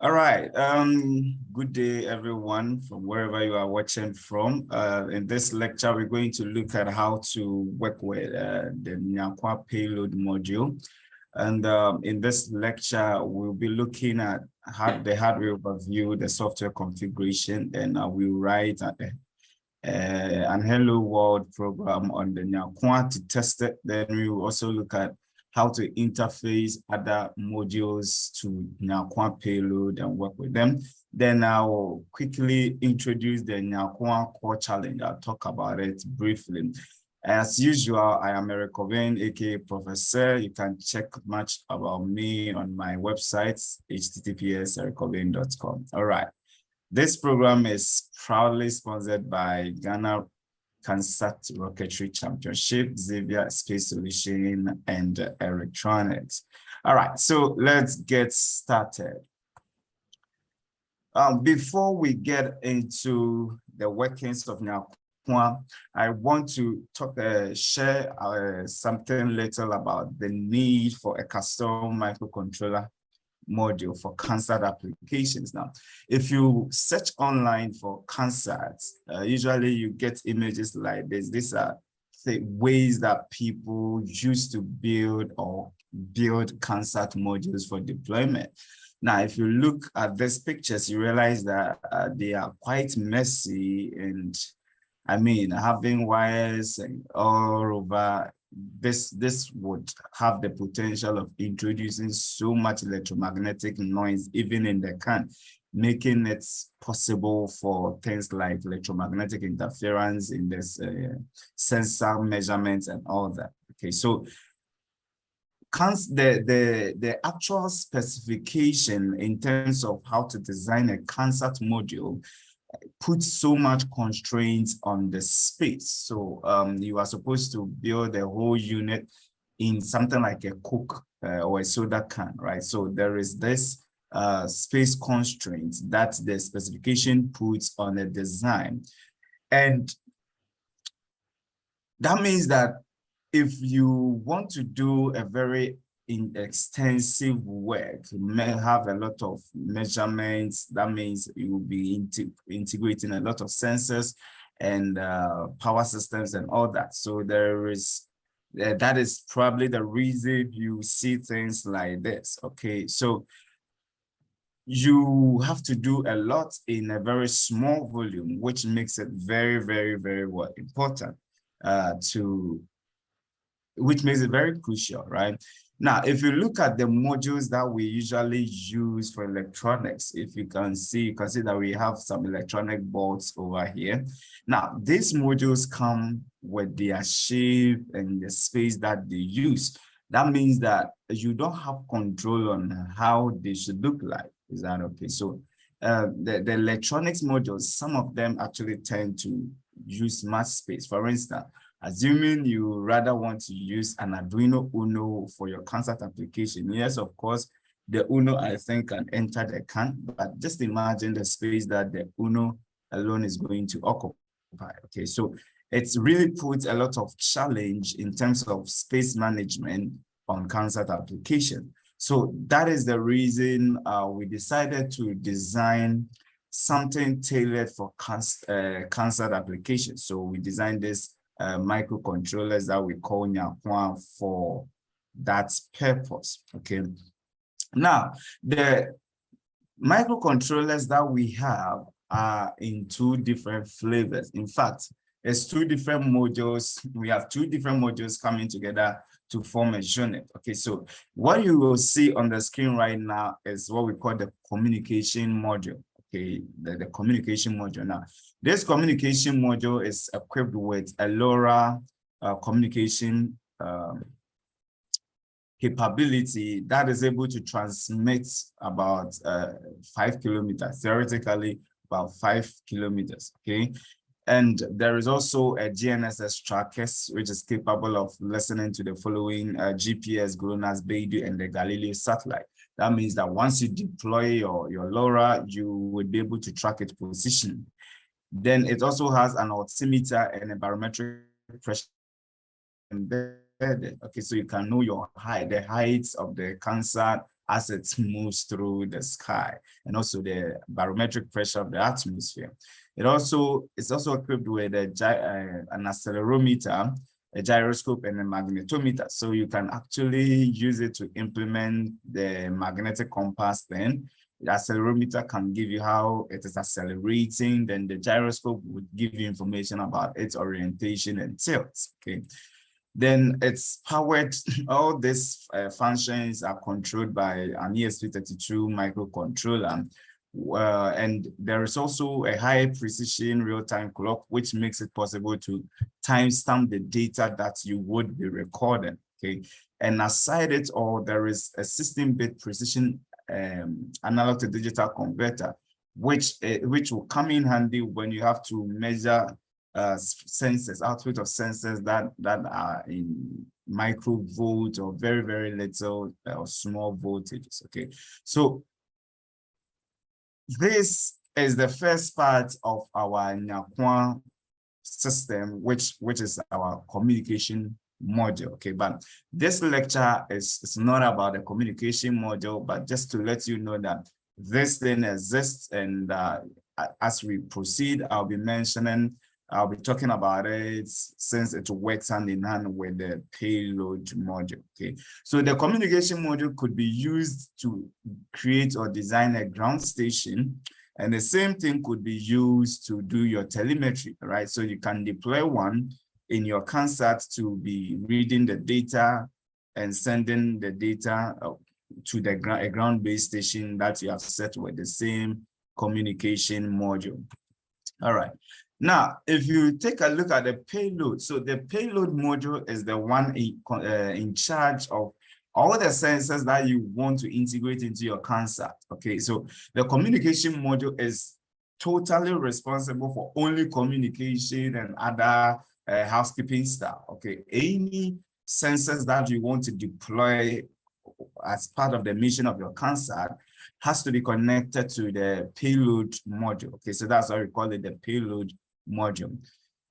All right. Good day, everyone, from wherever you are watching from. In this lecture, we're going to look at how to work with the Nyarkoa payload module. And in this lecture, we'll be looking at the hardware overview, the software configuration, and we'll write an Hello World program on the Nyarkoa to test it. Then we will also look at how to interface other modules to Nyarkoa payload and work with them. Then I'll quickly introduce the Nyarkoa core challenge. I'll talk about it briefly. As usual, I am Nyarkoa, aka Professor. You can check much about me on my website, https://nyarkoa.com. All right. This program is proudly sponsored by Ghana CanSat Rocketry Championship, Xavier Space Solution, and Electronics. All right, so let's get started. Before we get into the workings of Nyarkoa, I want to share something little about the need for a custom microcontroller module for CanSat applications. Now, if you search online for CanSat, usually you get images like this. These are the ways that people used to build CanSat modules for deployment. Now, if you look at these pictures, you realize that they are quite messy, and I mean, having wires all over. This would have the potential of introducing so much electromagnetic noise even in the can, making it possible for things like electromagnetic interference in this sensor measurements and all that. Okay, so the actual specification in terms of how to design a CanSat module puts so much constraints on the space. So you are supposed to build a whole unit in something like a Coke or a soda can, right? So there is this space constraint that the specification puts on a design. And that means that if you want to do a very extensive work, you may have a lot of measurements. That means you will be integrating a lot of sensors and power systems and all that. So that is probably the reason you see things like this. Okay, so you have to do a lot in a very small volume, which makes it very, very, very important which makes it very crucial, right? Now, if you look at the modules that we usually use for electronics, if you can see that we have some electronic boards over here. Now, these modules come with their shape and the space that they use. That means that you don't have control on how they should look like. Is that okay? So the electronics modules, some of them actually tend to use much space. For instance, assuming you rather want to use an Arduino Uno for your CanSat application, yes, of course, the Uno, I think, can enter the can, but just imagine the space that the Uno alone is going to occupy. Okay, so it's really puts a lot of challenge in terms of space management on CanSat application. So that is the reason we decided to design something tailored for CanSat applications. So we designed this microcontrollers that we call Nyarkoa for that purpose. Okay. Now, the microcontrollers that we have are in two different flavors. In fact, it's two different modules. We have two different modules coming together to form a unit. Okay, so what you will see on the screen right now is what we call the communication module. Okay, the communication module. Now, this communication module is equipped with a LoRa communication capability that is able to transmit about 5 kilometers, theoretically about 5 kilometers, okay? And there is also a GNSS tracker, which is capable of listening to the following GPS, GLONASS, Beidou, and the Galileo satellite. That means that once you deploy your LoRa, you would be able to track its position. Then it also has an altimeter and a barometric pressure embedded. Okay, so you can know your height, the heights of the CanSat as it moves through the sky, and also the barometric pressure of the atmosphere. It's also equipped with an accelerometer, a gyroscope, and a magnetometer. So you can actually use it to implement the magnetic compass. Then the accelerometer can give you how it is accelerating. Then the gyroscope would give you information about its orientation and tilt. Okay. Then it's powered, all these functions are controlled by an ESP32 microcontroller. And there is also a high precision real-time clock, which makes it possible to timestamp the data that you would be recording. Okay. And aside it all, there is a 16-bit precision analog to digital converter, which will come in handy when you have to measure sensors, output of sensors that are in microvolt or very, very little or small voltages. Okay, so this is the first part of our Nyarkoa system, which is our communication module. Okay, but this lecture is not about the communication module, but just to let you know that this thing exists, and as we proceed, I'll be talking about it since it works hand in hand with the payload module. Okay, so the communication module could be used to create or design a ground station, and the same thing could be used to do your telemetry, right? So you can deploy one in your CanSat to be reading the data and sending the data to the ground-based station that you have set with the same communication module. All right. Now, if you take a look at the payload, so the payload module is the one in charge of all the sensors that you want to integrate into your CanSat. Okay, so the communication module is totally responsible for only communication and other housekeeping stuff. Okay, any sensors that you want to deploy as part of the mission of your CanSat has to be connected to the payload module. Okay, so that's why we call it the payload module.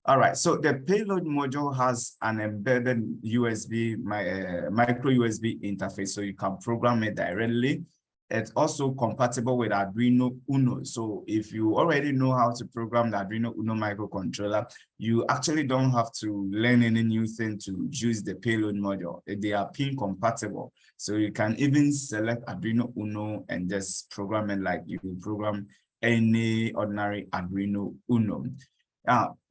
All right, so the payload module has an embedded USB, micro USB interface, so you can program it directly. It's also compatible with Arduino Uno. So if you already know how to program the Arduino Uno microcontroller, you actually don't have to learn any new thing to use the payload module. They are pin compatible. So you can even select Arduino Uno and just program it like you program any ordinary Arduino Uno.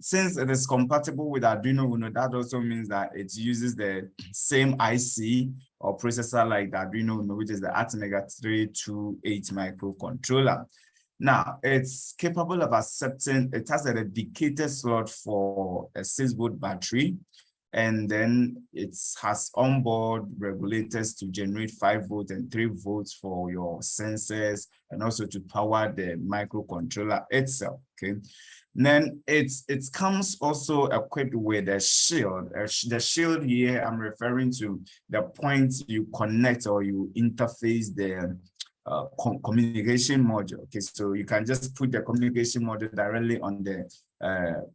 Since it is compatible with Arduino Uno, that also means that it uses the same IC or processor like the Arduino Uno, which is the Atmega 328 microcontroller. Now, it's capable of accepting, it has a dedicated slot for a 6-volt battery, and then it has onboard regulators to generate 5 volts and 3 volts for your sensors, and also to power the microcontroller itself. Okay. Then it comes also equipped with a shield. The shield here, I'm referring to the point you connect or you interface the communication module. Okay, so you can just put the communication module directly on the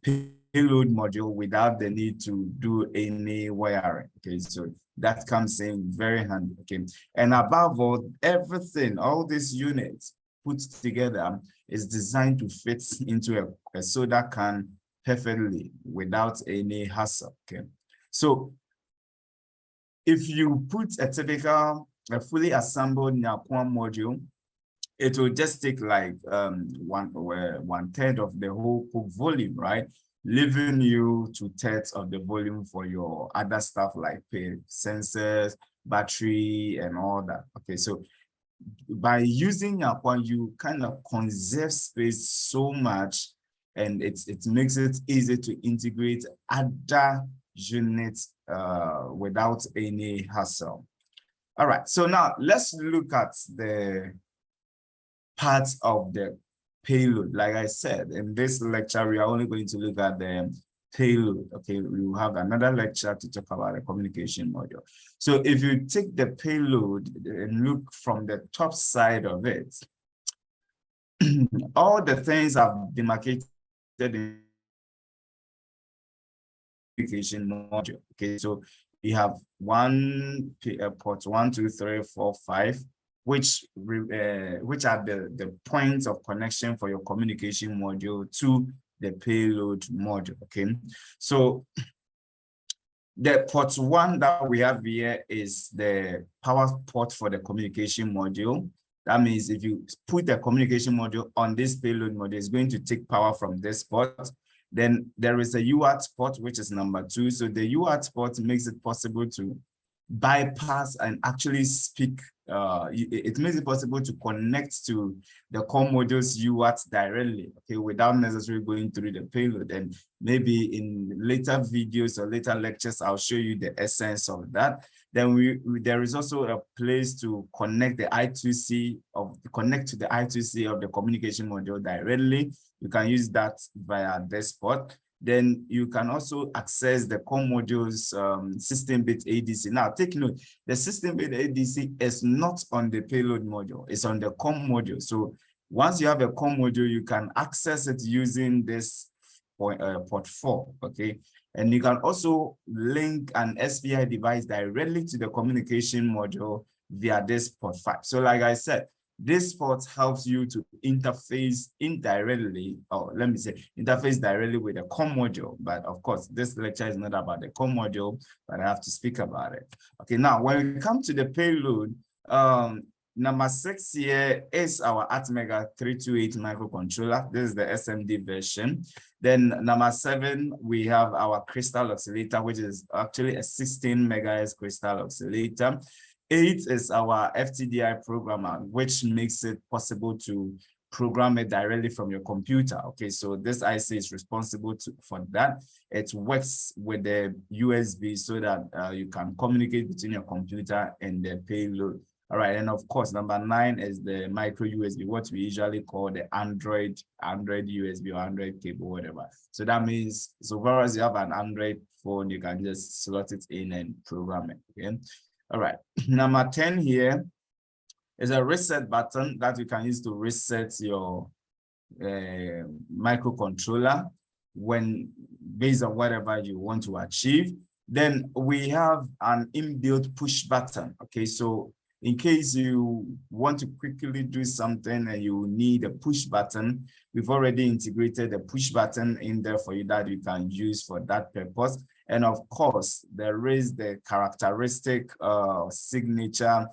payload module without the need to do any wiring. Okay, so that comes in very handy. Okay, and above all, everything, all these units put together is designed to fit into a soda can perfectly without any hassle. Okay, so if you put a fully assembled Nyarkoa module, it will just take like 1/3 of the whole volume, right? Leaving you 2/3 of the volume for your other stuff like sensors, battery, and all that. Okay, so by using Nyarkoa, you kind of conserve space so much, and it makes it easy to integrate other units without any hassle. All right, so now let's look at the parts of the payload. Like I said, in this lecture, we are only going to look at the payload. Okay, we will have another lecture to talk about the communication module. So if you take the payload and look from the top side of it, all the things are demarcated in the communication module. Okay, so we have port 1, 2, 3, 4, 5. which are the points of connection for your communication module to the payload module. Okay, so the port 1 that we have here is the power port for the communication module. That means if you put the communication module on this payload module, it's going to take power from this port. Then there is a UART port, which is number 2. So the UART port makes it possible to bypass and actually speak. It makes it possible to connect to the core module's UART directly, okay, without necessarily going through the payload. And maybe in later videos or later lectures, I'll show you the essence of that. Then there is also a place to connect the I2C of to the I2C of the communication module directly. You can use that via this port. Then you can also access the core module's system-bit ADC. Now, take note, the system-bit ADC is not on the payload module. It's on the core module. So once you have a core module, you can access it using this port 4, okay? And you can also link an SPI device directly to the communication module via this port 5. So like I said, this port helps you to interface indirectly, or let me say, interface directly with the core module. But of course, this lecture is not about the core module, but I have to speak about it. Okay, now when we come to the payload, number 6 here is our Atmega 328 microcontroller. This is the SMD version. Then number 7, we have our crystal oscillator, which is actually a 16 megahertz crystal oscillator. 8 is our FTDI programmer, which makes it possible to program it directly from your computer. Okay, so this IC is responsible for that. It works with the USB so that you can communicate between your computer and the payload. All right, and of course, number 9 is the micro USB, what we usually call the Android USB or Android cable, whatever. So that means, so far as you have an Android phone, you can just slot it in and program it. Okay. All right, number 10 here is a reset button that you can use to reset your microcontroller when based on whatever you want to achieve. Then we have an inbuilt push button. Okay, so in case you want to quickly do something and you need a push button, we've already integrated a push button in there for you that you can use for that purpose. And of course, there is the characteristic signature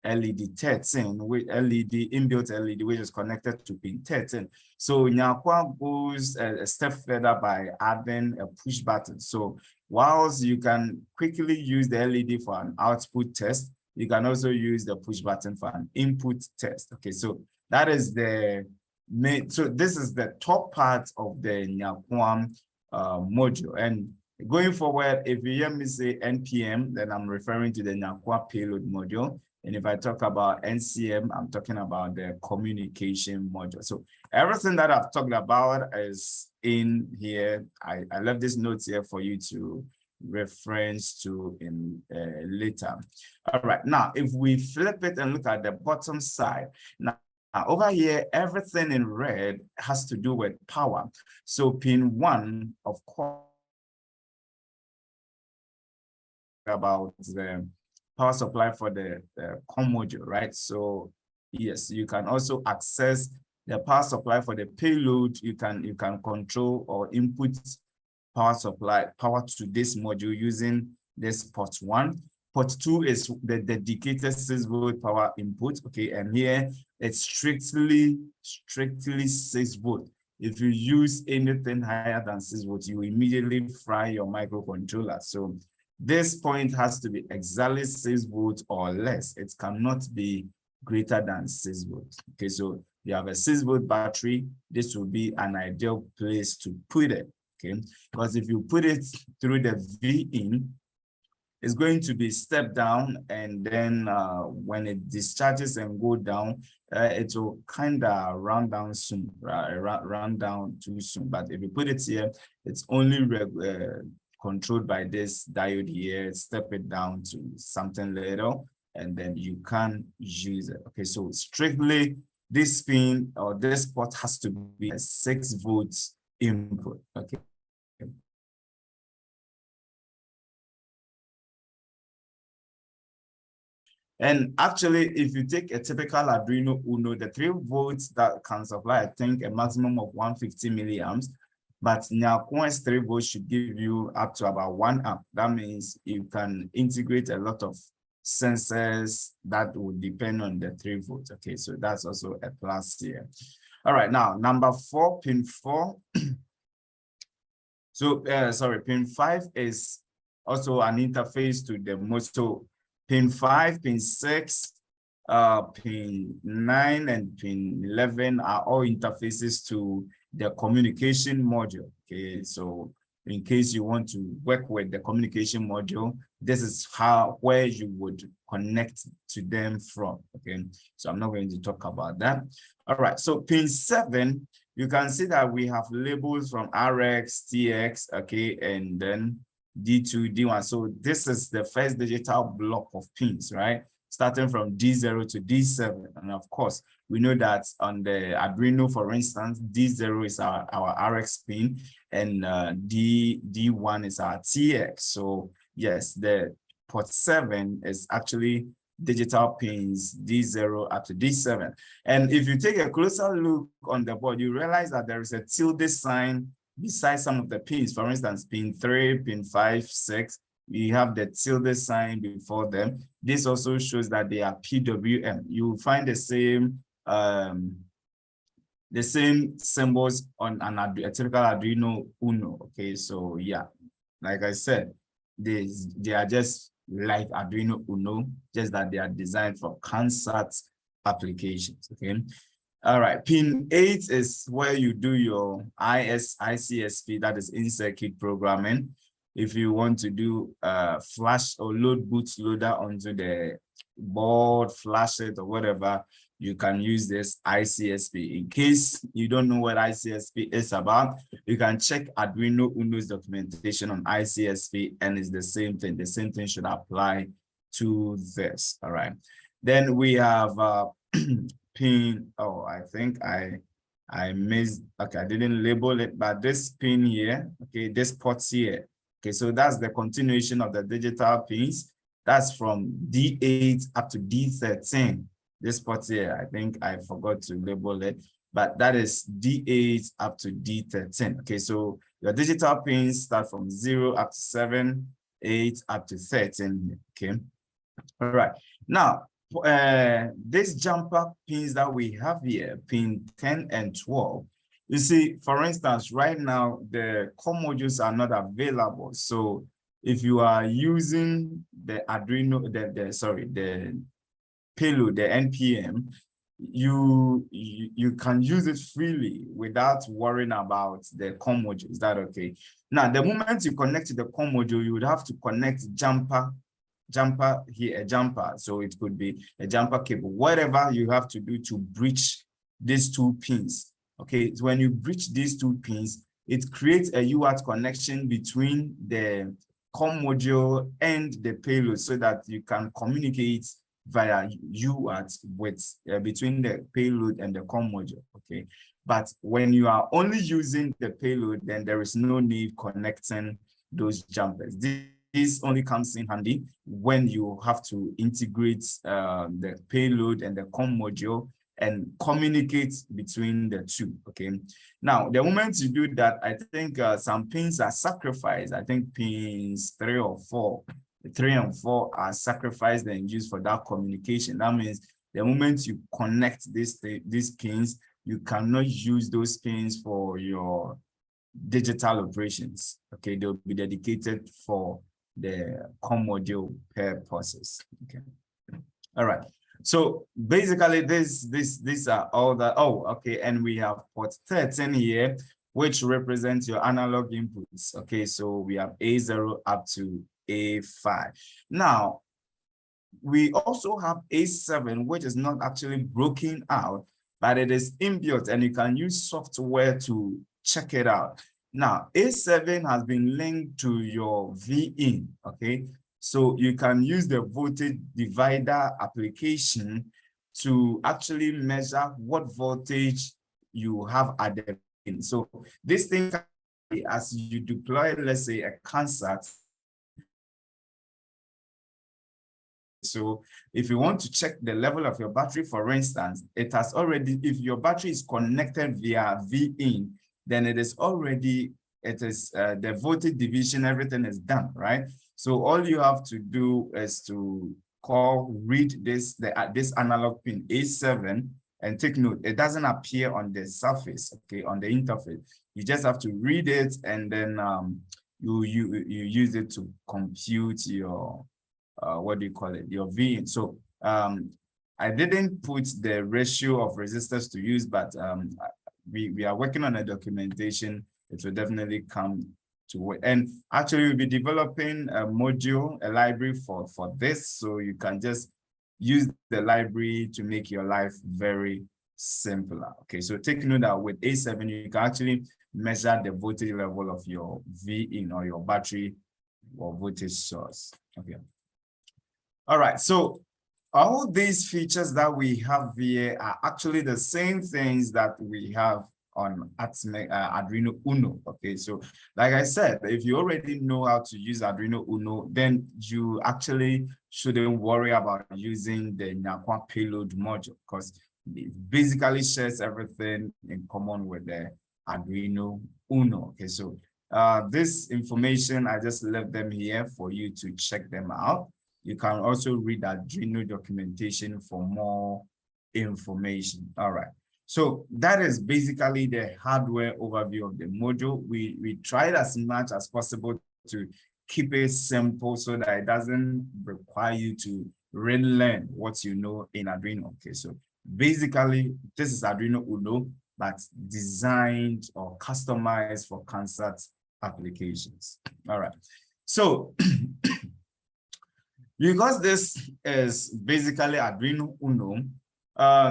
LED 13, with LED, inbuilt LED, which is connected to pin 13. So Nyarkoa goes a step further by adding a push button. So whilst you can quickly use the LED for an output test, you can also use the push button for an input test. Okay, so that is the main, so this is the top part of the Nyarkoa module. And going forward, if you hear me say NPM, then I'm referring to the Nyarkoa payload module. And if I talk about NCM, I'm talking about the communication module. So everything that I've talked about is in here. I left this notes here for you to reference to in later. All right, now if we flip it and look at the bottom side, now over here, everything in red has to do with power. So pin 1, of course, about the power supply for the COM module, right? So yes, you can also access the power supply for the payload. You can control or input power supply power to this module using this port 1. Port 2 is the dedicated 6-volt power input. Okay, and here it's strictly 6 volt. If you use anything higher than 6 volts, you immediately fry your microcontroller. So this point has to be exactly 6 volts or less. It cannot be greater than 6 volts. Okay, so you have a 6-volt battery. This will be an ideal place to put it. Okay, because if you put it through the V-in, it's going to be step down, and then when it discharges and go down, it will kind of run down soon, run down too soon. But if you put it here, it's only controlled by this diode here. Step it down to something little, and then you can use it. Okay, so strictly this pin or this port has to be a 6 volts input. Okay. And actually, if you take a typical Arduino Uno, the 3 volts that can supply, I think, a maximum of 150 milliamps, but Nyarkoa's 3 volts should give you up to about 1 amp. That means you can integrate a lot of sensors that would depend on the 3 volts. Okay, so that's also a plus here. All right, now number 4, pin 4. So, pin 5 is also an interface to the motor. Pin 5, pin 6, pin 9, and pin 11 are all interfaces to the communication module. Okay, so in case you want to work with the communication module, this is where you would connect to them from. Okay, so I'm not going to talk about that. All right, so pin 7, you can see that we have labels from RX, TX, okay, and then D2, D1. So this is the first digital block of pins, right? Starting from D0 to D7. And of course, we know that on the Arduino, for instance, D0 is our RX pin, and D1 is our TX. So yes, the port 7 is actually digital pins D0 up to D7. And if you take a closer look on the board, you realize that there is a tilde sign beside some of the pins. For instance, pin 3, pin 5, 6, we have the tilde sign before them. This also shows that they are PWM. You will find the same symbols on a typical Arduino Uno. Okay, so yeah, like I said, they are just like Arduino Uno, just that they are designed for CanSat applications. Okay. All right, pin 8 is where you do your ICSP, that is in-circuit programming. If you want to do flash or load bootloader onto the board, flash it or whatever, you can use this ICSP. In case you don't know what ICSP is about, you can check Arduino Uno's documentation on ICSP, and it's the same thing. The same thing should apply to this. All right. Then we have pin. Oh, I think I missed. Okay, I didn't label it, but this pin here. Okay, this port here. Okay, so that's the continuation of the digital pins. That's from D8 up to D13. This port here, I think I forgot to label it, but that is D8 up to D13. Okay, so your digital pins start from 0 up to 7, 8 up to 13. Okay, all right. Now, these jumper pins that we have here, pin 10 and 12, you see, for instance, right now, the core modules are not available. So if you are using the Arduino, the payload, the NPM, you can use it freely without worrying about the core module. Is that okay? Now, the moment you connect to the core module, you would have to connect jumper here, a jumper. So it could be a jumper cable, whatever you have to do to bridge these 2 pins. Okay, so when you bridge these 2 pins, it creates a UART connection between the core module and the payload so that you can communicate via UART with between the payload and the core module. Okay, but when you are only using the payload, then there is no need connecting those jumpers. This only comes in handy when you have to integrate the payload and the core module and communicate between the 2. Okay, now the moment you do that, I think some pins are sacrificed. I think pins 3 or 4, 3 and 4 are sacrificed and used for that communication. That means the moment you connect these pins, you cannot use those pins for your digital operations. Okay, they'll be dedicated for the core module purposes. Okay, all right. So basically, these are all the, oh, okay, and we have port 13 here, which represents your analog inputs. Okay, so we have A0 up to A5. Now, we also have A7, which is not actually broken out, but it is inbuilt, and you can use software to check it out. Now, A7 has been linked to your VIN, okay? So you can use the voltage divider application to actually measure what voltage you have at the VIN. So this thing, as you deploy, let's say, a CanSat, so if you want to check the level of your battery, for instance, it has already, if your battery is connected via VIN, then it is already, the voltage division, everything is done, right? So all you have to do is to read this analog pin A7, and take note, it doesn't appear on the surface, okay, on the interface. You just have to read it, and then you use it to compute your what do you call it, your VIN. So I didn't put the ratio of resistors to use, but we are working on a documentation. It will definitely come to it. And actually, we'll be developing a module, a library for this, so you can just use the library to make your life very simpler. Okay, so take note that with A7, you can actually measure the voltage level of your VIN or your battery or voltage source. Okay. All right, so all these features that we have here are actually the same things that we have on Arduino Uno. Okay, so like I said, if you already know how to use Arduino Uno, then you actually shouldn't worry about using the Nyarkoa payload module, because it basically shares everything in common with the Arduino Uno. Okay, so this information, I just left them here for you to check them out. You can also read Arduino documentation for more information. All right. So that is basically the hardware overview of the module. We tried as much as possible to keep it simple so that it doesn't require you to relearn what you know in Arduino. Okay, so basically, this is Arduino Uno, but designed or customized for CanSat applications. All right. So because this is basically Arduino Uno,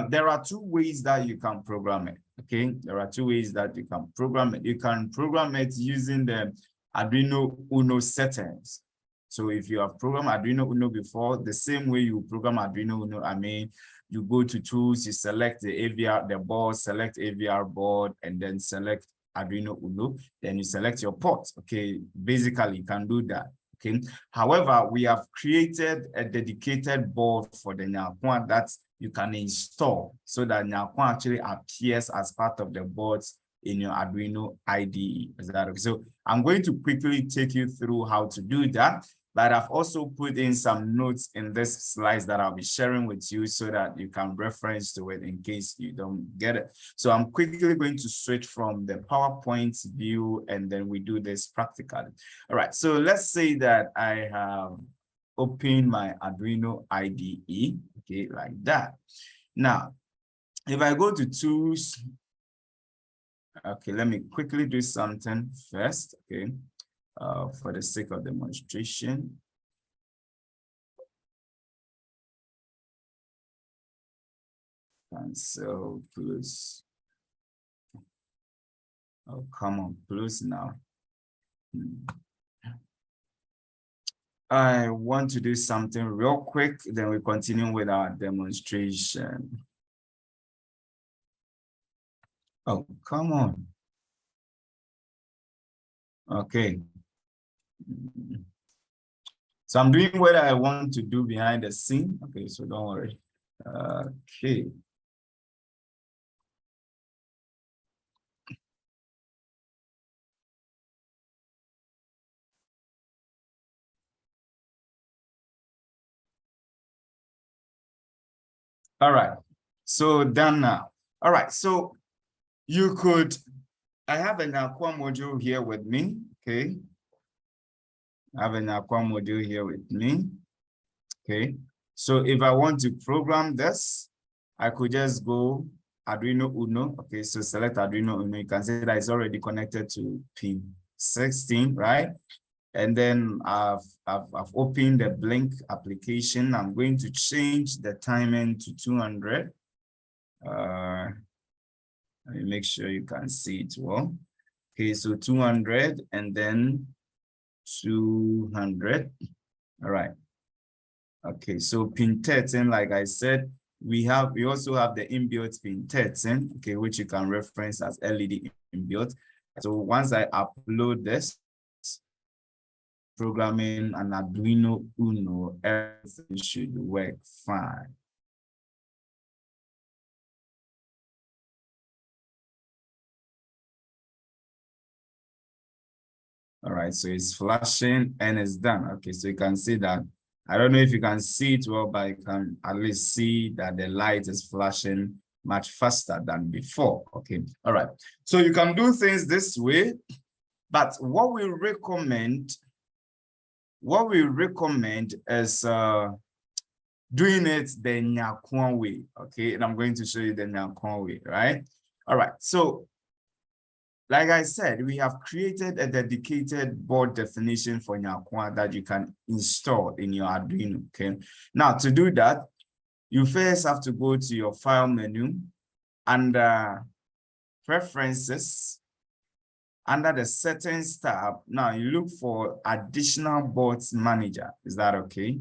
there are two ways that you can program it. Okay, there are two ways that you can program it. You can program it using the Arduino Uno settings. So if you have programmed Arduino Uno before, the same way you program Arduino Uno, I mean, you go to tools, you select the AVR, the board, select AVR board, and then select Arduino Uno. Then you select your port. Okay, basically you can do that. Okay. However, we have created a dedicated board for the Nyarkoa that you can install, so that Nyarkoa actually appears as part of the boards in your Arduino IDE. Is that okay? So I'm going to quickly take you through how to do that, but I've also put in some notes in this slides that I'll be sharing with you so that you can reference to it in case you don't get it. So I'm quickly going to switch from the PowerPoint view, and then we do this practically. All right, so let's say that I have opened my Arduino IDE, okay, like that. Now, if I go to tools, okay, let me quickly do something first, okay, for the sake of demonstration. Cancel plus. Oh, come on, plus now. I want to do something real quick, then we continue with our demonstration. Oh, come on. Okay. So I'm doing what I want to do behind the scene. Okay, so don't worry. Okay. All right, so done now. All right, so you could, I have an Nyarkoa module here with me, okay? I have an Nyarkoa module here with me, okay? So if I want to program this, I could just go Arduino Uno, okay? So select Arduino Uno, you can see that it's already connected to pin 16, right? And then I've opened the Blink application. I'm going to change the timing to 200. Let me make sure you can see it well. Okay, so 200 and then 200. All right. Okay, so pin 13, like I said, we also have the inbuilt pin 13, okay, which you can reference as LED inbuilt. So once I upload this, programming an Arduino Uno, everything should work fine. All right, so it's flashing and it's done. Okay, so you can see that. I don't know if you can see it well, but you can at least see that the light is flashing much faster than before. Okay, all right. So you can do things this way, but what we recommend is doing it the Nyarkoa way. Okay, and I'm going to show you the Nyarkoa way, right? All right, so like I said, we have created a dedicated board definition for Nyarkoa that you can install in your Arduino, okay? Now, to do that, you first have to go to your file menu, under Preferences, under the Settings tab. Now, you look for Additional Boards Manager. Is that okay?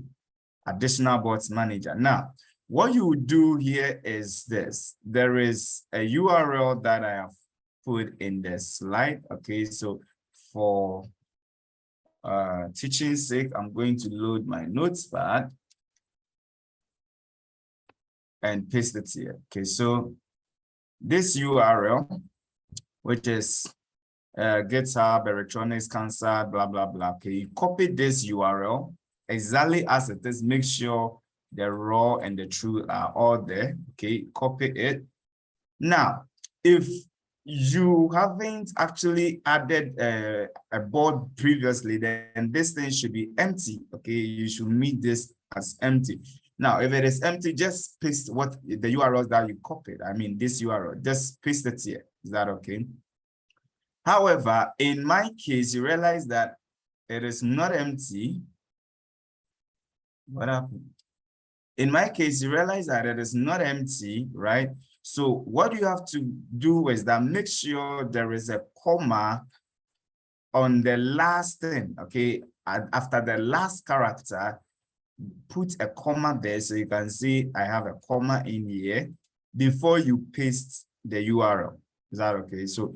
Additional Boards Manager. Now, what you would do here is this. There is a URL that I have put in the slide. Okay, so for teaching sake, I'm going to load my notepad and paste it here. Okay, so this URL, which is GitHub, electronics, CanSat, blah, blah, blah. Okay, you copy this URL exactly as it is. Make sure the raw and the true are all there. Okay, copy it. Now, if you haven't actually added a board previously, then this thing should be empty. Okay, you should meet this as empty. Now, if it is empty, just paste what the URLs that you copied. I mean, this URL, just paste it here. Is that okay? However, in my case, you realize that it is not empty. What happened? In my case, you realize that it is not empty, right? So what you have to do is that make sure there is a comma on the last thing, okay? And after the last character, put a comma there so you can see I have a comma in here before you paste the URL. Is that okay? So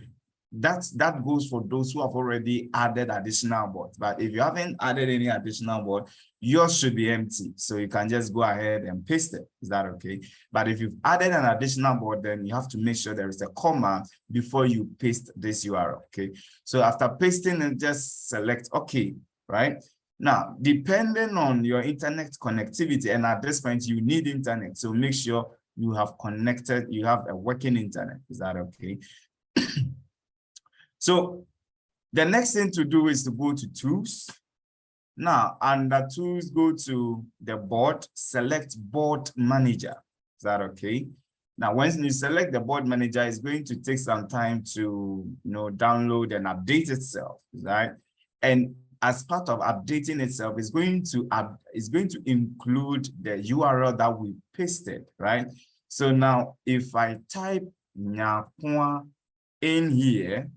that goes for those who have already added additional boards. But if you haven't added any additional board, yours should be empty. So you can just go ahead and paste it. Is that okay? But if you've added an additional board, then you have to make sure there is a comma before you paste this URL. Okay. So after pasting it, just select OK, right? Now, depending on your internet connectivity, and at this point you need internet, so make sure you have connected, you have a working internet. Is that okay? So the next thing to do is to go to Tools. Now, under Tools, go to the board, select Board Manager. Is that okay? Now, once you select the Board Manager, it's going to take some time to download and update itself, right? And as part of updating itself, it's going to include the URL that we pasted, right? So now, if I type Nyarkoa in here,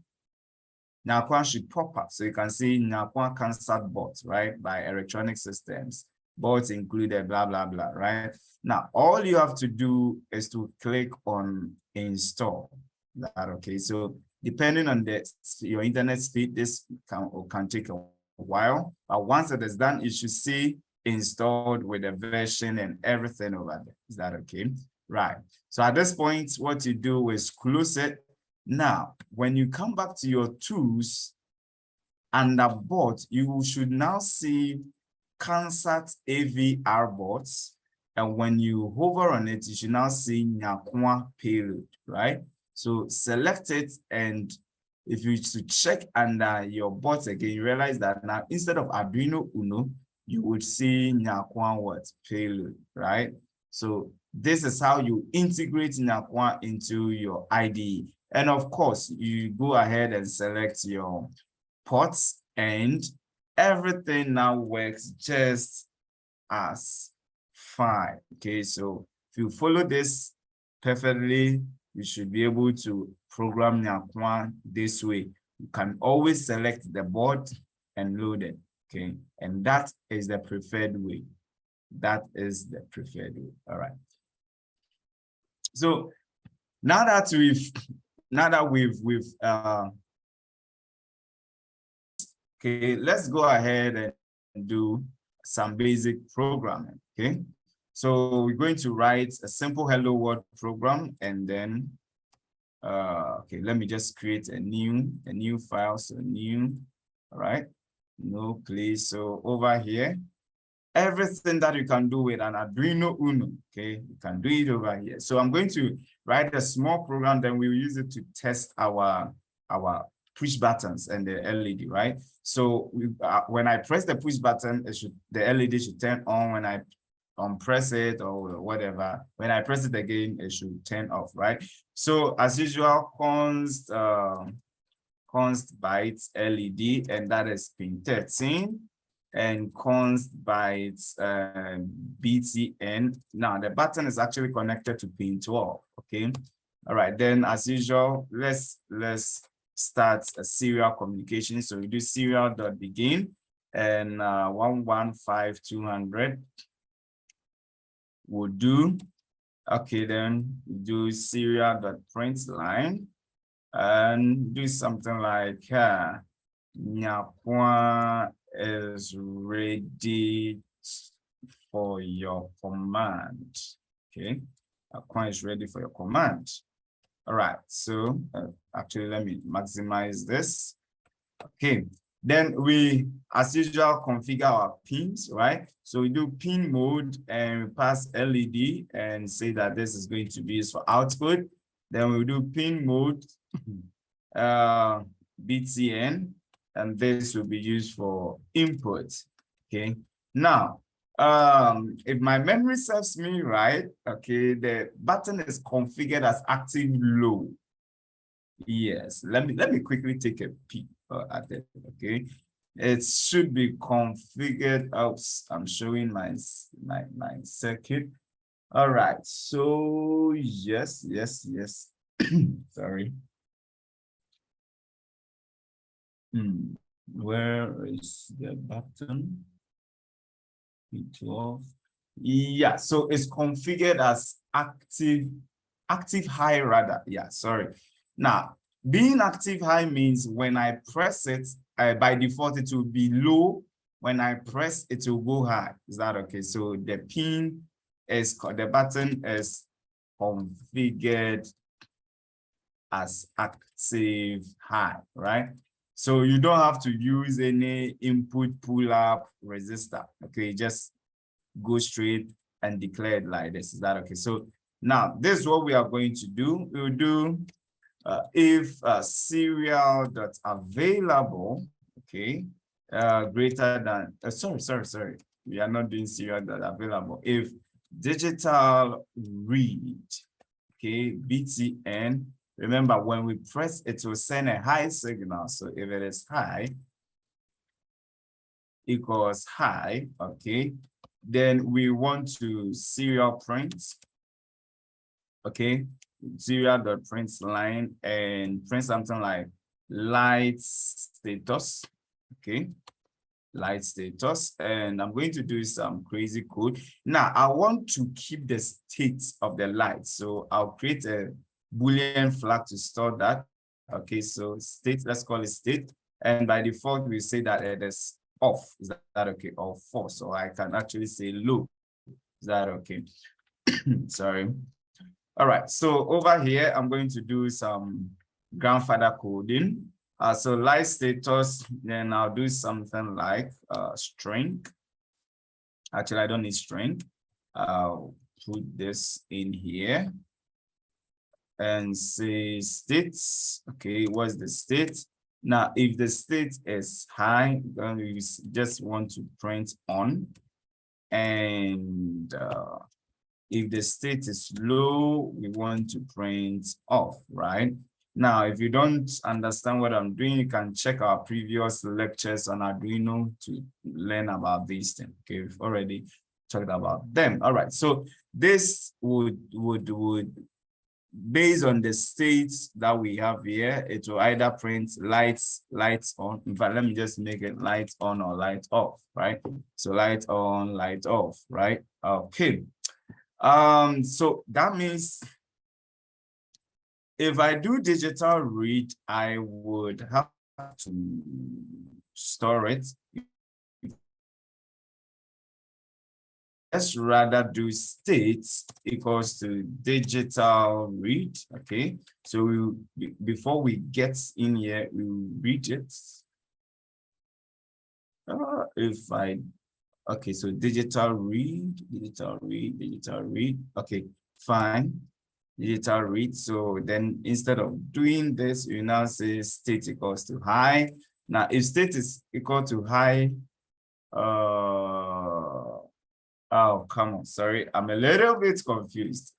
Nyarkoa should pop up. So you can see Nyarkoa CanSat bots, right? By Electronic Systems, bots included, blah, blah, blah, right? Now, all you have to do is to click on install. That okay? So depending on your internet speed, this can take a while. But once it is done, you should see installed with a version and everything over there. Is that okay? Right. So at this point, what you do is close it. Now, when you come back to your tools under board, you should now see CanSat AVR bots. And when you hover on it, you should now see Nyarkoa Payload, right? So select it, and if you should check under your bots again, you realize that now instead of Arduino Uno, you would see Nyarkoa Payload, right? So this is how you integrate Nyarkoa into your IDE. And of course, you go ahead and select your ports, and everything now works just as fine. Okay, so if you follow this perfectly, you should be able to program Nyarkoa this way. You can always select the board and load it. Okay, and that is the preferred way. That is the preferred way. All right. So now that we've Okay, let's go ahead and do some basic programming. Okay, so we're going to write a simple hello world program, and then okay, let me just create a new file. So new, all right, no place. So over here, everything that you can do with an Arduino Uno, okay, you can do it over here. So I'm going to write a small program, then we'll use it to test our push buttons and the LED, right? So when I press the push button, the LED should turn on. When I unpress it or whatever, when I press it again, it should turn off, right? So as usual, const bytes LED, and that is pin 13, and const bytes BTN. Now the button is actually connected to pin 12. Okay, all right. Then as usual, let's start a serial communication. So we do serial.begin and 115200 will do. Okay, then we do serial.println and do something like Nyarkoa is ready for your command. Okay, Nyarkoa is ready for your command. All right, so actually let me maximize this. Okay, then we, as usual, configure our pins, right? So we do pin mode and we pass LED and say that this is going to be used for output. Then we do pin mode BTN, and this will be used for input. Okay, now if my memory serves me right, okay, the button is configured as active low. Yes, let me quickly take a peek at it. Okay, it should be configured. Oh, I'm showing my circuit. All right, so yes. Sorry. Where is the button? P12. Yeah, so it's configured as active high rather. Yeah, sorry. Now, being active high means when I press it, by default, it will be low. When I press, it will go high. Is that okay? So the button is configured as active high, right? So you don't have to use any input pull-up resistor. Okay, just go straight and declare it like this. Is that okay? So now this is what we are going to do. We'll do if serial.available, okay, greater than, sorry. We are not doing serial.available. If digital read, okay, BTN, remember when we press it will send a high signal. So if it is high, equals high, okay, then we want to serial print, okay, serial.println and print something like light status, okay, light status, and I'm going to do some crazy code. Now I want to keep the state of the light, so I'll create a Boolean flag to store that. Okay, so state, let's call it state, and by default we say that it is off. Is that okay? Or false? So I can actually say low. Is that okay? Sorry. All right, so over here I'm going to do some grandfather coding. So light status, then I'll do something like string. Actually, I don't need string. I'll put this in here and say states. Okay, what's the state? Now, if the state is high, then we just want to print on. And if the state is low, we want to print off, right? Now, if you don't understand what I'm doing, you can check our previous lectures on Arduino to learn about these things. Okay, we've already talked about them. All right, so this would based on the states that we have here, it will either print lights on. In fact, let me just make it light on or light off, right? So light on, light off, right? Okay. So that means if I do digital read, I would have to store it. Let's rather do state equals to digital read. Okay, so before we get in here, we read it. Okay, so digital read. Okay, fine. Digital read. So then instead of doing this, you now say state equals to high. Now, if state is equal to high, oh, come on, sorry, I'm a little bit confused.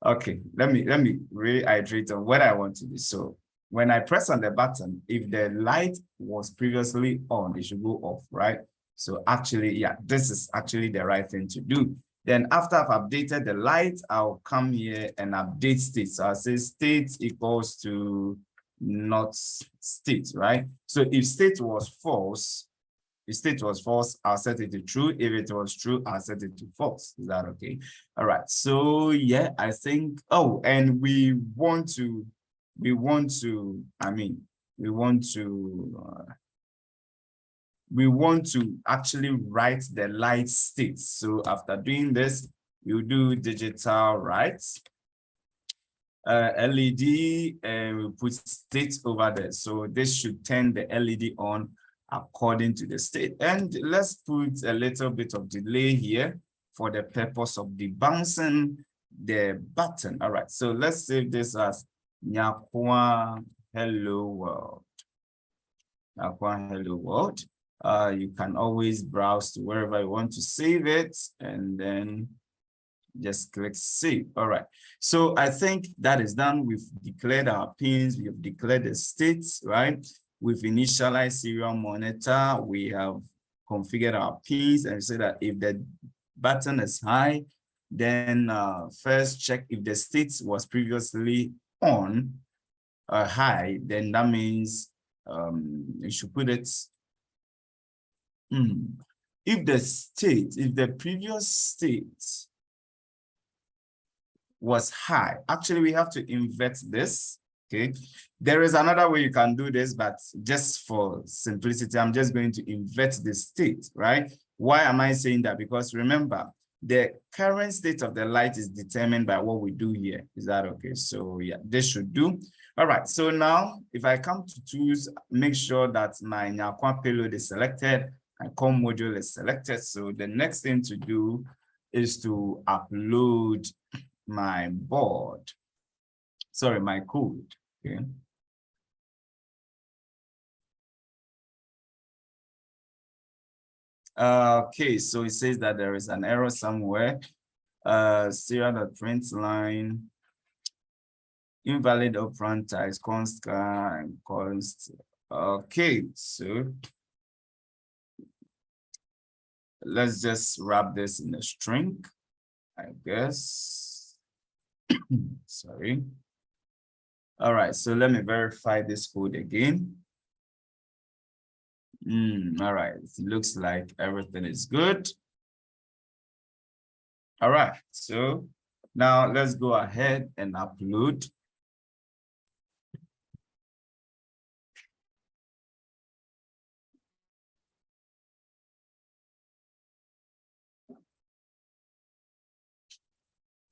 Okay, let me reiterate on what I want to do. So when I press on the button, if the light was previously on, it should go off, right? So actually, yeah, this is actually the right thing to do. Then after I've updated the light, I'll come here and update state. So I'll say state equals to not state, right? So if state was false, if state was false, I'll set it to true. If it was true, I'll set it to false. Is that okay? All right. So yeah, I think, oh, and we want to actually write the light state. So after doing this, you do digital write. LED, and we put state over there. So this should turn the LED on according to the state. And let's put a little bit of delay here for the purpose of debouncing the button. All right, so let's save this as Nyarkoa Hello World. Nyarkoa Hello World. You can always browse to wherever you want to save it, and then just click save. All right, so I think that is done. We've declared our pins, we have declared the states, right? We've initialized serial monitor, we have configured our pins, and say that if the button is high, then first check if the state was previously on high, then that means you should put it if the previous state was high, actually we have to invert this. Okay, there is another way you can do this, but just for simplicity, I'm just going to invert the state, right? Why am I saying that? Because remember, the current state of the light is determined by what we do here. Is that okay? So yeah, this should do. All right, so now if I come to tools, make sure that my Nyarkoa payload is selected, my COM module is selected. So the next thing to do is to upload my board, sorry, my code. Okay. Okay, so it says that there is an error somewhere. Serial.print line, invalid upfront types, const and const. Okay, so let's just wrap this in a string, I guess. Sorry. All right, so let me verify this code again. All right, it looks like everything is good. All right, so now let's go ahead and upload.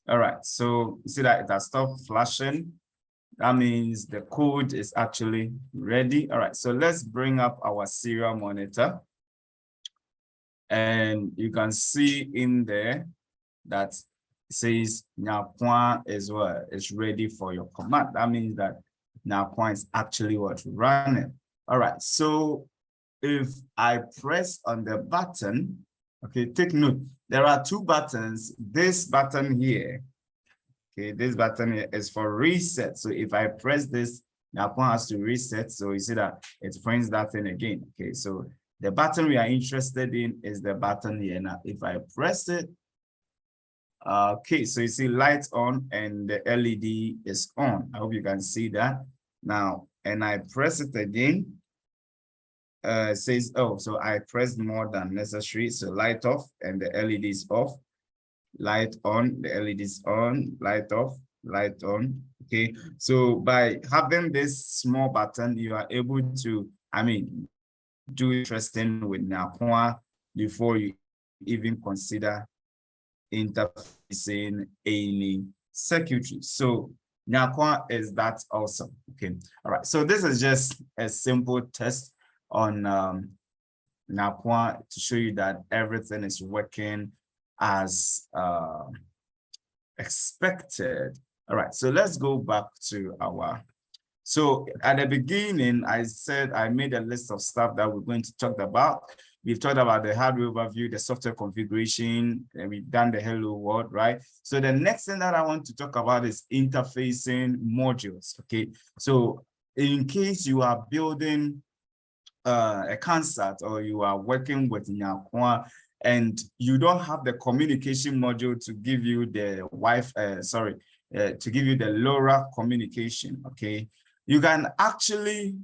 All right, so you see that it has stopped flashing. That means the code is actually ready. All right, so let's bring up our serial monitor. And you can see in there that it says Nyarkoa is what is ready for your command. That means that Nyarkoa is actually what running. All right, so if I press on the button, okay, take note, there are two buttons. This button here, okay, this button here is for reset. So if I press this, Nyarkoa has to reset. So you see that it prints that thing again. Okay, so the button we are interested in is the button here. Now, if I press it, okay, so you see lights on and the LED is on. I hope you can see that. Now, and I press it again. It says, oh, so I pressed more than necessary. So light off and the LED is off. Light on, the LED is on, light off, light on. Okay, so by having this small button, you are able to, do interesting with Nyarkoa before you even consider interfacing any circuitry. So Nyarkoa is that awesome. Okay. All right. So this is just a simple test on Nyarkoa to show you that everything is working as expected. All right. So let's go back to our. So at the beginning, I said I made a list of stuff that we're going to talk about. We've talked about the hardware overview, the software configuration, and we've done the hello world, right? So the next thing that I want to talk about is interfacing modules, okay? So in case you are building a CanSat or you are working with Nyarkoa and you don't have the communication module to give you the Wi-Fi, to give you the LoRa communication, okay? You can actually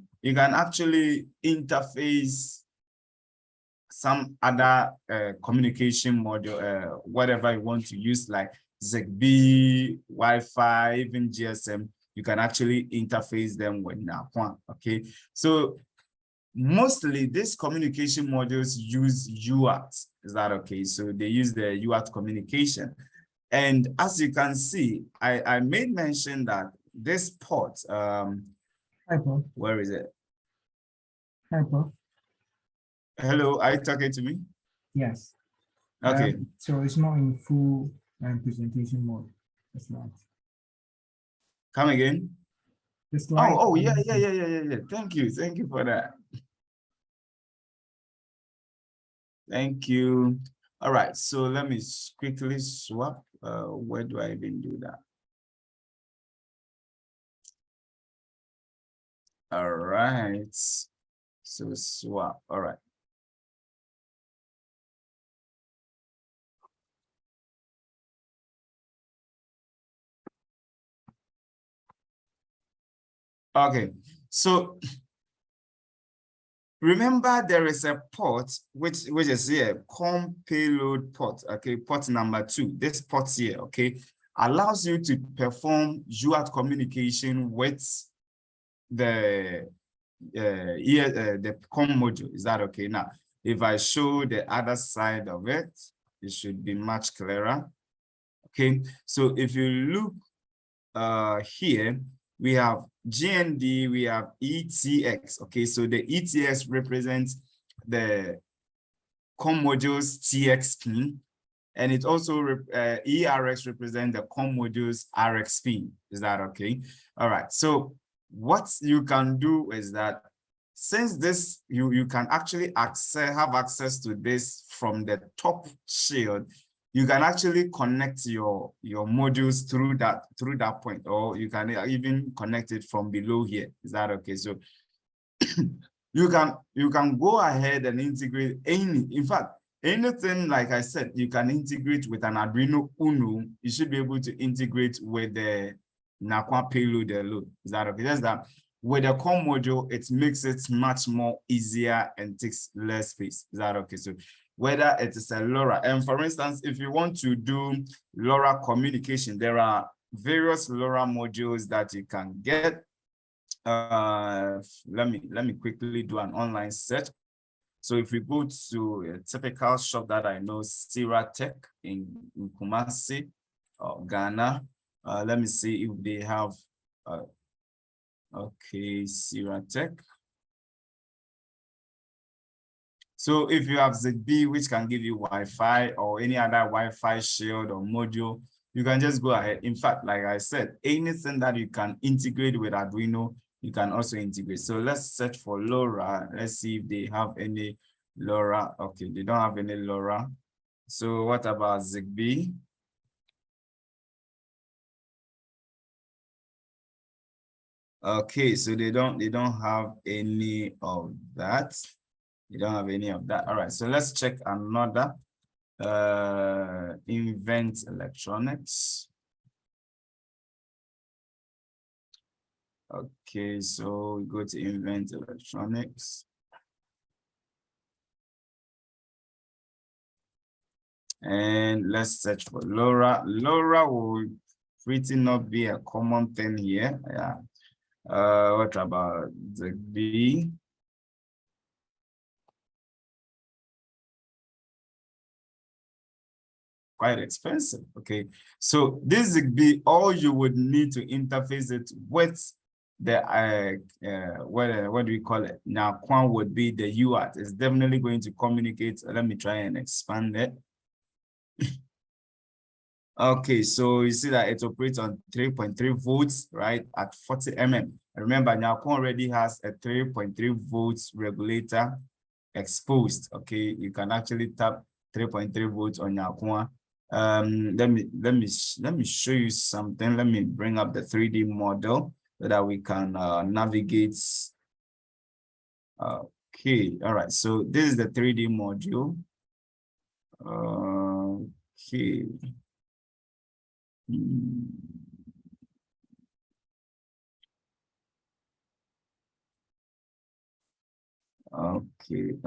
interface some other communication module, whatever you want to use, like Zigbee, Wi-Fi, even GSM. You can actually interface them with Nyarkoa, okay? So mostly these communication modules use UART. Is that okay? So they use the UART communication. And as you can see, I made mention that this port, where is it? Hyper. Hello, are you talking to me? Yes. Okay. So it's not in full presentation mode. It's not. Come again? The slide. Oh, yeah. Thank you for that. Thank you. All right, so let me quickly swap. Where do I even do that? All right, so swap. All right. Okay, so remember there is a port which is here, COM payload port, okay, port number 2. This port here, okay, allows you to perform UART communication with the COM module. Is that okay? Now, if I show the other side of it, it should be much clearer. Okay, so if you look here, we have GND, we have ETX. Okay, so the ETX represents the COM module's TX pin, and it also ERX represents the COM module's RX pin. Is that okay? All right, so what you can do is that since this, you can actually have access to this from the top shield, you can actually connect your modules through that point, or you can even connect it from below here. Is that okay? So you can go ahead and integrate in fact, anything, like I said, you can integrate with an Arduino Uno. You should be able to integrate with the Nyarkoa payload alone. Is that okay? Just that with the COM module, it makes it much more easier and takes less space. Is that okay? So whether it is a LoRa, and for instance, if you want to do LoRa communication, there are various LoRa modules that you can get. Let me quickly do an online search. So if we go to a typical shop that I know, Sira Tech in Kumasi, Ghana, let me see if they have, okay, Sira Tech. So if you have Zigbee, which can give you Wi-Fi or any other Wi-Fi shield or module, you can just go ahead. In fact, like I said, anything that you can integrate with Arduino, you can also integrate. So let's search for LoRa. Let's see if they have any LoRa. Okay, they don't have any LoRa. So what about Zigbee? Okay, so they don't have any of that. They don't have any of that. All right, so let's check another. Invent Electronics. Okay, so we go to Invent Electronics. And let's search for LoRa. LoRa will pretty not be a common thing here. Yeah. What about Zigbee? quite expensive. Okay, so this would be all you would need to interface it with the what do we call it? Now, Nyarkoa would be the UART. It's definitely going to communicate. Let me try and expand it. Okay, so you see that it operates on 3.3 volts, right, at 40 mm. Remember, Nyarkoa already has a 3.3 volts regulator exposed. Okay, you can actually tap 3.3 volts on Nyarkoa. Let me show you something. Let me bring up the 3D model so that we can navigate. Okay, all right. So this is the 3D module. Okay. Okay.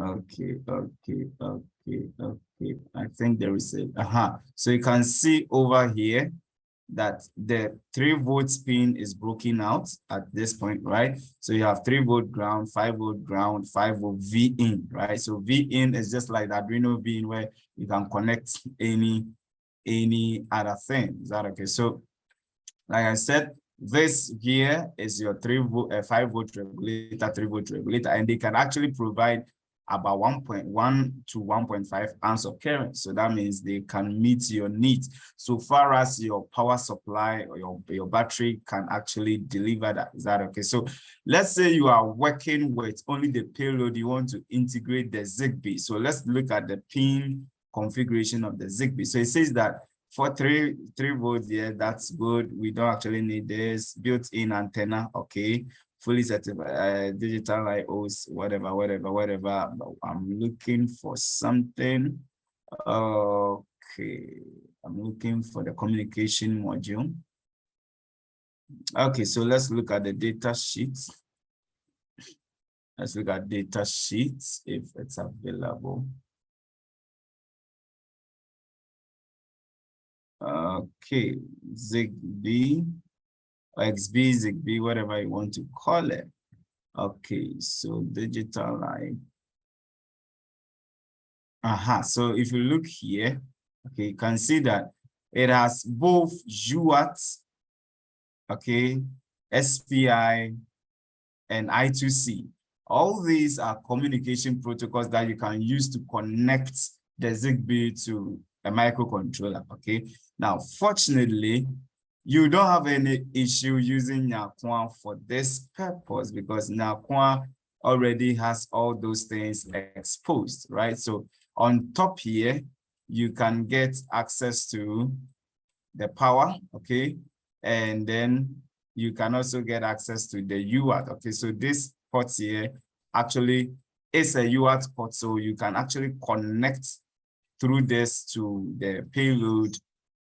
I think there is a So you can see over here that the 3 volts pin is broken out at this point, right? So you have 3 volt ground, 5 volt ground, 5 volt V in, right? So V in is just like the Arduino V in where you can connect any other thing. Is that okay? So like I said, this here is your 5 volt regulator, 3 volt regulator, and they can actually provide about 1.1 to 1.5 amps of current. So that means they can meet your needs so far as your power supply or your battery can actually deliver that. Is that okay? So let's say you are working with only the payload, you want to integrate the Zigbee. So let's look at the pin configuration of the Zigbee. So it says that for 3 volts, yeah, that's good. We don't actually need this built-in antenna. Okay, fully certified digital IOs, whatever. I'm looking for something. Okay, I'm looking for the communication module. Okay, so let's look at the data sheet. Let's look at data sheets if it's available. Okay, Zigbee, XB, Zigbee, whatever you want to call it. Okay, so digital line. So if you look here, okay, you can see that it has both UART, okay, SPI, and I2C. All these are communication protocols that you can use to connect the Zigbee to a microcontroller, okay? Now, fortunately, you don't have any issue using Nyarkoa for this purpose because Nyarkoa already has all those things exposed, right? So on top here, you can get access to the power, okay? And then you can also get access to the UART, okay? So this port here actually is a UART port, so you can actually connect through this to the payload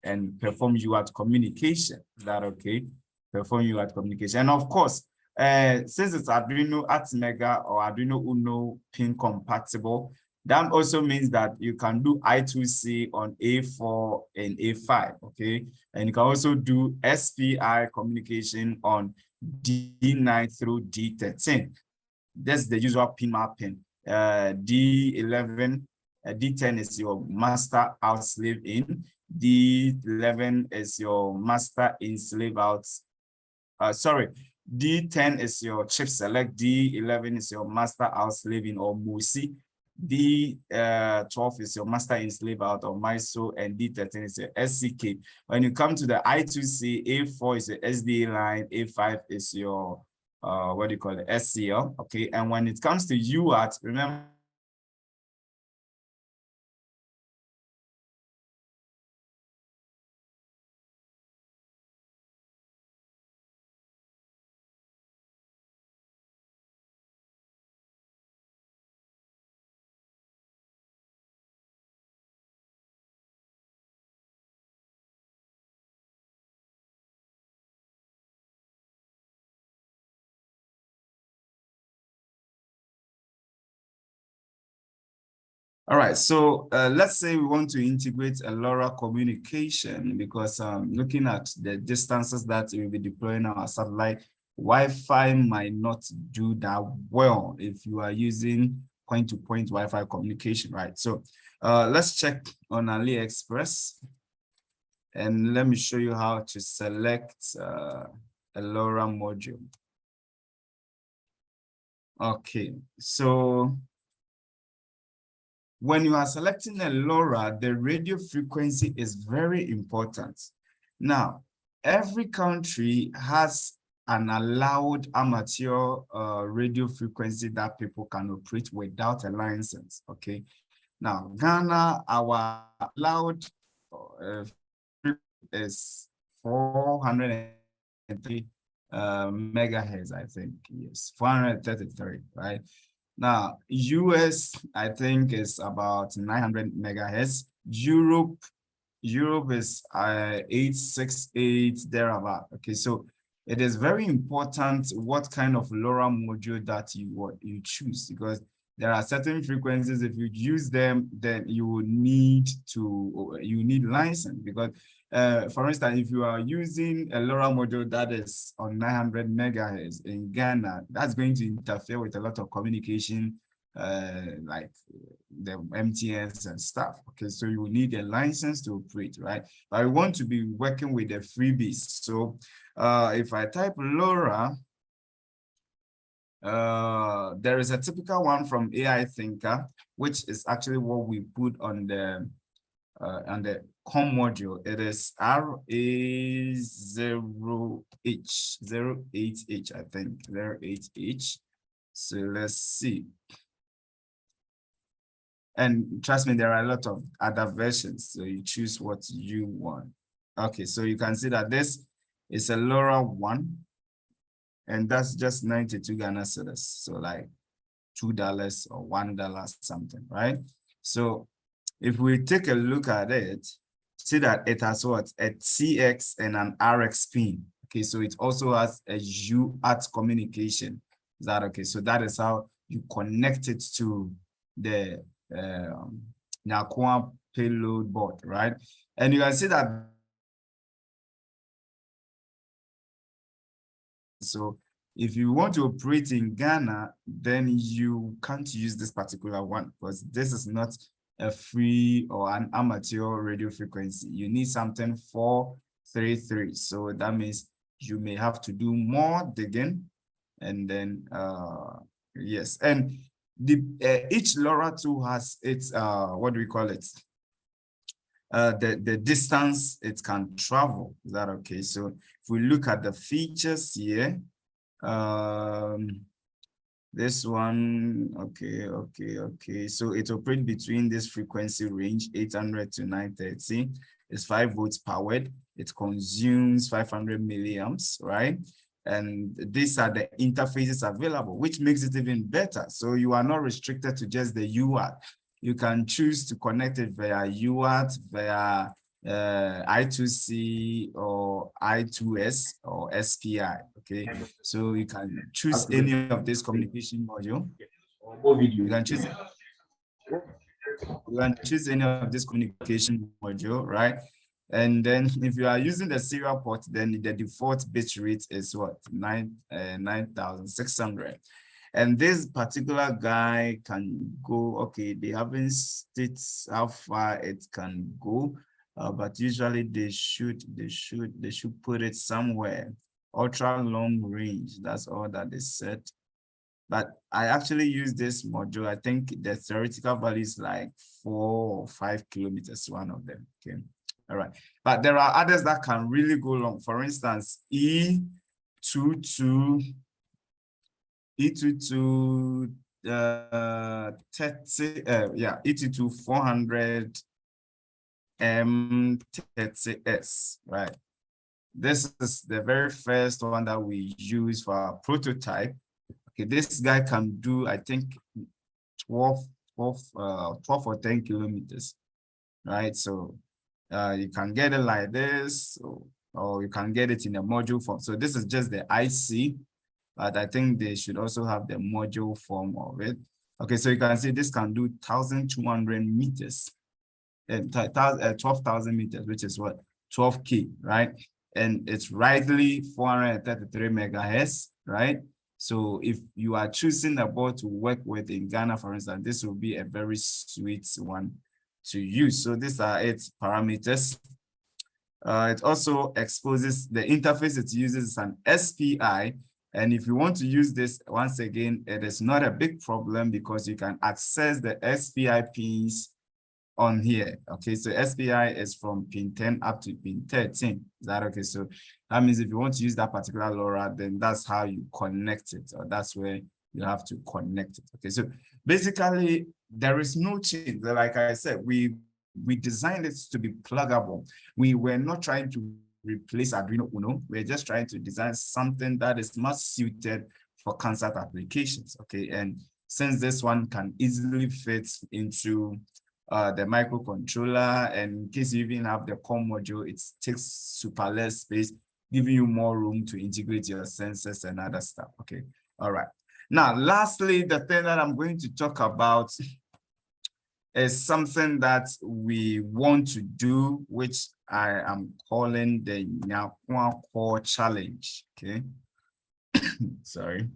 and perform UART communication. Is that okay? Perform UART communication. And of course, since it's Arduino Atmega or Arduino Uno pin compatible, that also means that you can do I2C on A4 and A5, okay? And you can also do SPI communication on D9 through D13. That's the usual pin mapping. D11, D10 is your master out slave in. D11 is your master in slave out. D10 is your chip select. D11 is your master out slave in or MUSI. D12 is your master in slave out or MISO, and D13 is your SCK. When you come to the I2C, A4 is your SDA line, A5 is your what do you call it, SCL, okay? And when it comes to UART, remember all right, so let's say we want to integrate a LoRa communication because looking at the distances that we'll be deploying our satellite, Wi-Fi might not do that well if you are using point-to-point Wi-Fi communication, right? So Let's check on AliExpress. And let me show you how to select a LoRa module. Okay, so when you are selecting a LoRa, the radio frequency is very important. Now, every country has an allowed amateur radio frequency that people can operate without a license, okay? Now, Ghana, our allowed is 403 megahertz, I think, yes, 433, right? Now, US, I think, is about 900 megahertz. Europe is 868 thereabout. Okay, so it is very important what kind of LoRa module that you choose, because there are certain frequencies. If you use them, then you need license, because for instance, if you are using a LoRa module that is on 900 megahertz in Ghana, that's going to interfere with a lot of communication, like the MTNs and stuff. Okay, so you will need a license to operate, right? But I want to be working with the freebies. So if I type LoRa, there is a typical one from AI Thinker, which is actually what we put on the COM module. It is RA0H, 08H, I think, 08H. So let's see. And trust me, there are a lot of other versions, so you choose what you want. Okay, so you can see that this is a LoRa 1, and that's just 92 Ghana cedis, so like $2 or $1 something, right? So if we take a look at it, see that it has what? A TX and an RX pin. Okay, so it also has a UART communication. Is that okay? So that is how you connect it to the Nyarkoa payload board, right? And you can see that. So if you want to operate in Ghana, then you can't use this particular one, because this is not a free or an amateur radio frequency. You need something 433. So that means you may have to do more digging. And then, yes. And each LoRa too has its, what do we call it? The distance it can travel. Is that okay? So if we look at the features here, this one, okay. So it operates between this frequency range, 800 to 930. It's 5 volts powered. It consumes 500 milliamps, right? And these are the interfaces available, which makes it even better. So you are not restricted to just the UART. You can choose to connect it via UART, via I2C or I2S or SPI, okay? So you can choose any of this communication module. You can choose any of this communication module, right? And then if you are using the serial port, then the default bit rate is what? 9,600. And this particular guy can go, okay, they haven't stated how far it can go, but usually they should put it somewhere. Ultra long range, that's all that they said. But I actually use this module. I think the theoretical value is like 4 or 5 kilometers, one of them, okay? All right, but there are others that can really go long. For instance, E22, 30, E22 400 M30S, right? This is the very first one that we use for our prototype. Okay, this guy can do, I think, 12 or 10 kilometers, right? So you can get it like this, or you can get it in a module form. So this is just the IC, but I think they should also have the module form of it. Okay, so you can see this can do 1,200 meters, and 12,000 meters, which is what? 12K, right? And it's rightly 433 megahertz, right? So if you are choosing a board to work with in Ghana, for instance, this will be a very sweet one to use. So these are its parameters. It also exposes the interface it uses is an SPI. And if you want to use this, once again, it is not a big problem because you can access the SPI pins on here. Okay, so SPI is from pin 10 up to pin 13. Is that okay? So that means if you want to use that particular LoRa, then that's how you connect it, or that's where you have to connect it. Okay, so basically there is no change. Like I said, we designed it to be pluggable. We were not trying to replace Arduino Uno. We're just trying to design something that is much suited for CanSat applications. Okay, and since this one can easily fit into the microcontroller, and in case you even have the core module, it takes super less space, giving you more room to integrate your sensors and other stuff. Okay, all right. Now, lastly, the thing that I'm going to talk about is something that we want to do, which I am calling the Nyarkoa Core Challenge. Okay, sorry.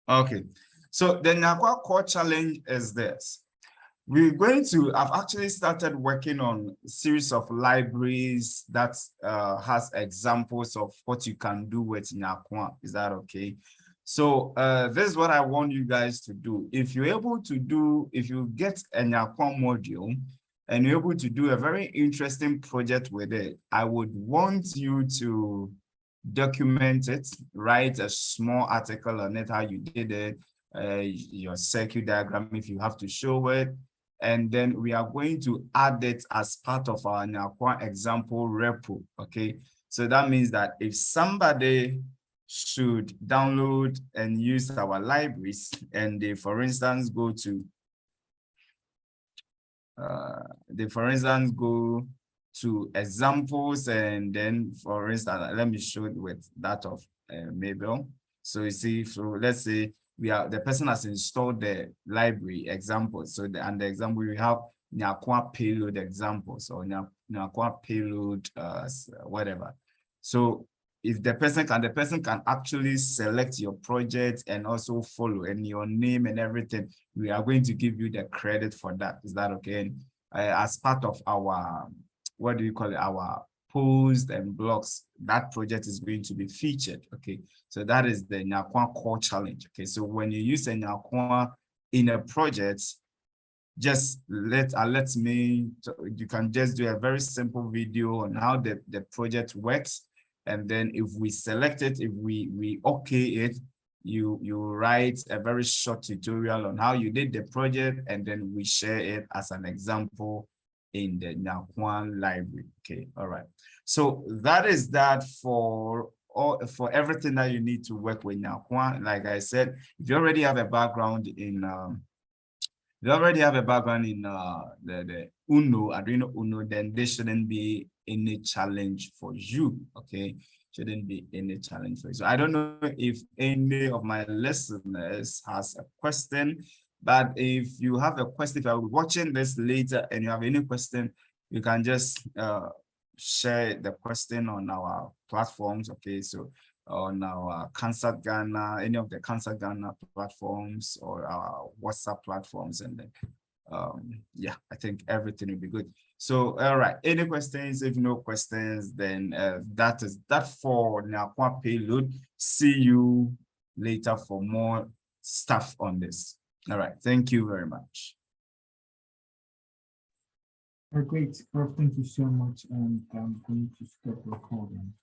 Okay, so the Nyarkoa Core Challenge is this. I've actually started working on a series of libraries that has examples of what you can do with Nyarkoa. Is that okay? So this is what I want you guys to do. If you're able to do, if you get a Nyarkoa module and you're able to do a very interesting project with it, I would want you to document it, write a small article on it, how you did it, your circuit diagram if you have to show it, and then we are going to add it as part of our Nyarkoa example repo. Okay, so that means that if somebody should download and use our libraries, and they, for instance, go to examples, and then, for instance, let me show it with that of Mabel. So you see, so let's say the person has installed the library examples. So and the example we have Nyarkoa payload examples, or Nyarkoa payload whatever. So if the person can actually select your project and also follow, and your name and everything, we are going to give you the credit for that. Is that okay? And, as part of our, what do you call it, our posts and blogs, that project is going to be featured. Okay, so that is the Nyarkoa Core Challenge. Okay, so when you use a Nyarkoa in a project, just you can just do a very simple video on how the project works. And then if we select it, if we okay it, you write a very short tutorial on how you did the project, and then we share it as an example in the Nyarkoa library. Okay, all right. So that is that for everything that you need to work with Nyarkoa. Like I said, if you already have a background in the Uno, Arduino Uno, then there shouldn't be any challenge for you. Okay, shouldn't be any challenge for you. So I don't know if any of my listeners has a question, but if you have a question, if you're watching this later and you have any question, you can just share the question on our platforms. Okay, so on our CanSat Ghana, any of the CanSat Ghana platforms, or our WhatsApp platforms, and then yeah, I think everything will be good. So all right, any questions? If no questions, then that is that for Nyarkoa payload. See you later for more stuff on this. All right, thank you very much. Great, Prof. Thank you so much, and I'm going to stop recording.